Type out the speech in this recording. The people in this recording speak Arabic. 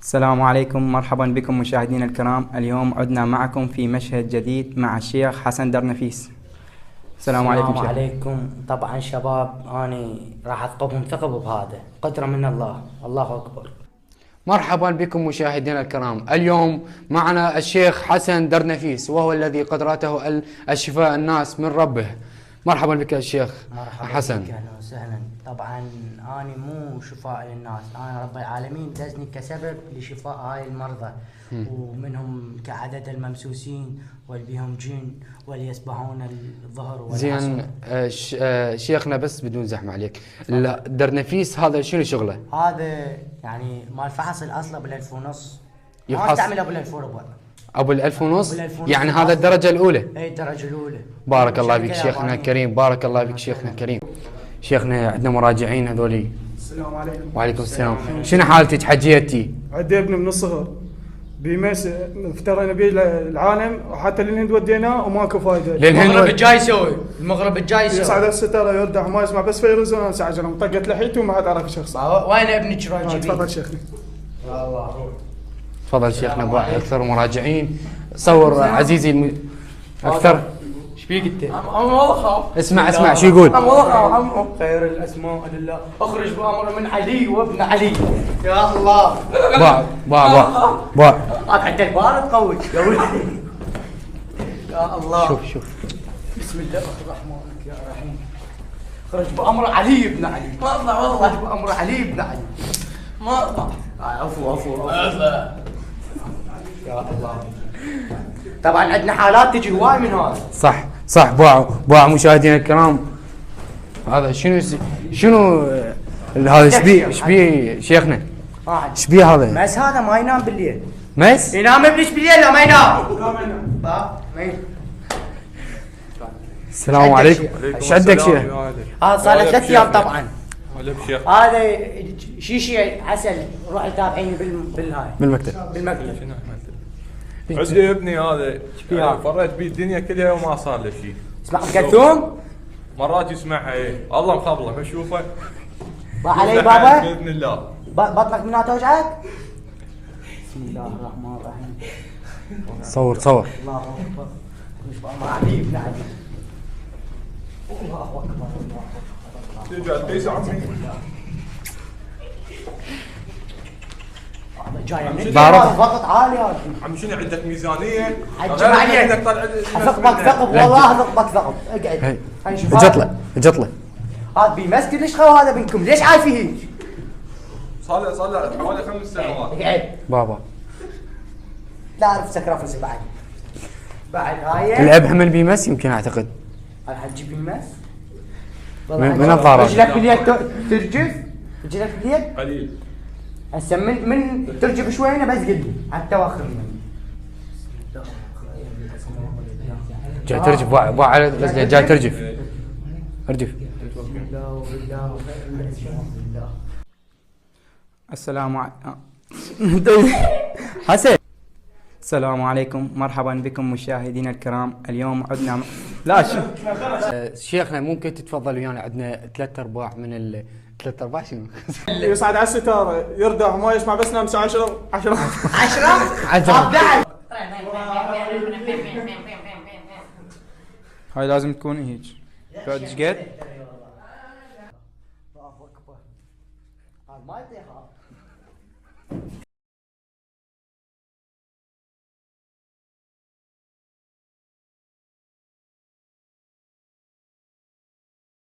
السلام عليكم، مرحبا بكم مشاهدينا الكرام. اليوم عدنا معكم في مشهد جديد مع الشيخ حسن درنفيس. السلام عليكم شيخ. عليكم. طبعا شباب أنا راح أثقفهم ثقب بهذا قدرة من الله. الله أكبر. مرحبا بكم مشاهدينا الكرام. اليوم معنا الشيخ حسن درنفيس، وهو الذي قدرته الشفاء الناس من ربه. مرحبا بك الشيخ حسن. بك، أهلا وسهلا. طبعا أنا مو شفاء للناس، أنا رب العالمين دزني كسبب لشفاء هاي المرضى، ومنهم كعدد الممسوسين واللي بهم جن واللي يسبحون الظهر والعصر. زين شيخنا، بس بدون زحمه عليك، الدرنفيس هذا شنو شغله؟ هذا يعني مال فحص الأصل ب1500. ما يفحص استعمل أبو 1400. ابو 1500 أبو 1500 يعني هذا الدرجه الاولى. اي الدرجه الاولى. بارك الله بك شركة شيخنا يابانية. الكريم، بارك الله بك شيخنا الكريم. شيخنا عندنا مراجعين هذولي. السلام عليكم. وعليكم السلام. شنو حالتك حجيتي؟ عندي ابن من الصغر بيمس افترينا به العالم، وحتى للهند وديناه وماكو فايده. المغرب الجاي يسوي، المغرب الجاي يصعد يسوي. الستاره يردح ما يسمع بس فيروز وناس عجلهم طقت لحيته وما حد عرف شخص. وين ابنك راجع؟ تفضل شيخنا. تفضل شيخنا. اكثر مراجعين. صور عزيزي اكثر. ايش بيك انت؟ اسمع شو يقول. خير الاسماء لله، اخرج بامر من علي وابن علي. يا الله. باع حتى البارد قوي يا ولدي. يا الله. شوف بسم الله الرحمن يا رحيم. اخرج بامر علي بن علي. ما اطلع والله. اخرج بامر علي بن علي. ما اطلع. عفو. يا الله. طبعا عندنا حالات تجي هواي من هذا. صح. باع مشاهدينا الكرام. هذا شنو هذا؟ ايش بيه شيخنا؟ ايش بيه هذا؟ بس هذا ما ينام بالليل. مس؟ ينام ابنش بالليل لا ما ينام. ما ينام. السلام عليكم. ايش عندك شيخ؟ هذا صار له 3 ايام طبعا. شيخ هذا شيشي عسل، روح تابعيني بالهاي بالمكتب. عندي ابني هذا فريت بيه الدنيا كلها وما صار له شيء. اسمع ام كلثوم. مرات يسمعها الله مخبله بشوفه. علي بابا باذن الله. بطنك منها توجعك. بسم الله الرحمن الرحيم. صور. الله اكبر. مش بامر علي بن علي. الله اكبر. ترجع تقيس عمي. جاي من بعرف. ضغط عالي هذا. عم شنو عندك ميزانيه؟ حجم عليك. اثقبك ثقب والله، اثقبك ثقب. اقعد. خلينا نشوف. اجطله. هذا بيمس كلش خو هذا بينكم، ليش عايفه هيك؟ صار له حوالي 5 سنوات. اقعد. بابا لا اعرف سكرافس بعد هاي الاب هم بيمس يمكن اعتقد. الحج بيمس. من الضارة. رجلك باليد ترجف. رجلك باليد قليل. هسه من ترجف شوية بس قد حتى واخر مني. جاي ترجف. باع على غزله جاي ترجف. ارجف. السلام حسن. السلام عليكم، مرحبا بكم مشاهدينا الكرام. اليوم عدنا لا شيخنا ممكن تتفضل ويانا؟ عندنا 3/4 من 3/4 شنو؟ يصعد على الستاره يردح وما يسمع بس نام 10. 10 هاي لازم تكون هيك. بعد ايش قد؟ الله اكبر. هذا ما يطيح.